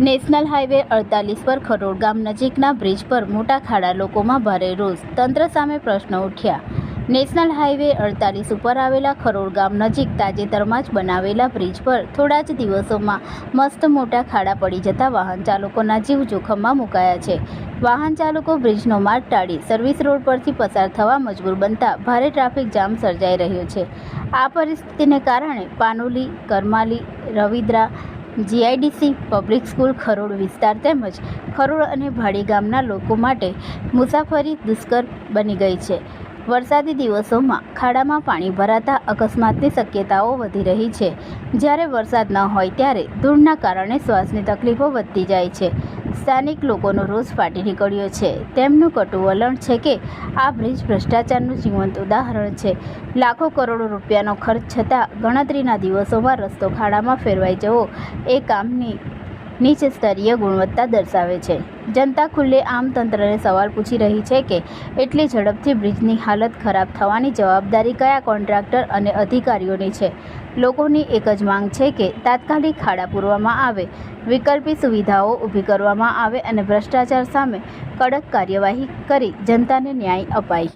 National highway 48 પર ખરોડ ગામ નજીકના બ્રિજ પર મોટા ખાડા, લોકોમાં ભારે રોષ, તંત્ર સામે પ્રશ્નો ઉઠ્યા। નેશનલ હાઈવે 48 ઉપર આવેલા ખરોડ ગામ નજીક તાજેતરમાં જ બનાવેલા બ્રિજ પર થોડા જ દિવસોમાં મસ્ત મોટા ખાડા પડી જતા વાહન ચાલકોના જીવ જોખમમાં મુકાયા છે। વાહન ચાલકો બ્રિજનો માર્ગ ટાળી સર્વિસ રોડ પરથી પસાર થવા મજબૂર બનતા ભારે ટ્રાફિક જામ સર્જાઈ રહ્યો છે। આ પરિસ્થિતિને કારણે Panoli, Karmali, Ravidra, GIDC public school Kharod વિસ્તાર તેમજ ખરોડ અને ભાડી ગામના લોકો માટે મુસાફરી દુષ્કર બની ગઈ છે। વરસાદી દિવસોમાં ખાડામાં પાણી ભરાતા અકસ્માતની શક્યતાઓ વધી રહી છે। જ્યારે વરસાદ ન હોય ત્યારે ધૂળના કારણે શ્વાસની તકલીફો વધતી જાય છે। સ્થાનિક લોકોનો રોષ ફાટી નીકળ્યો છે। તેમનું કટુ વલણ છે કે આ બ્રિજ ભ્રષ્ટાચારનું જીવંત ઉદાહરણ છે। લાખો કરોડો રૂપિયાનો ખર્ચ છતાં ગણતરીના દિવસોમાં રસ્તો ખાડામાં ફેરવાઈ જવો એ કામની નીચ સ્તરીય ગુણવત્તા દર્શાવે છે। જનતા ખુલ્લે આમ તંત્રને સવાલ પૂછી રહી છે કે એટલી ઝડપથી બ્રિજની હાલત ખરાબ થવાની જવાબદારી કયા કોન્ટ્રાક્ટર અને અધિકારીઓની છે। લોકોની એક જ માંગ છે કે તાત્કાલિક ખાડા પૂરવામાં આવે, વિકલ્પી સુવિધાઓ ઊભી કરવામાં આવે અને ભ્રષ્ટાચાર સામે કડક કાર્યવાહી કરી જનતાને ન્યાય અપાય।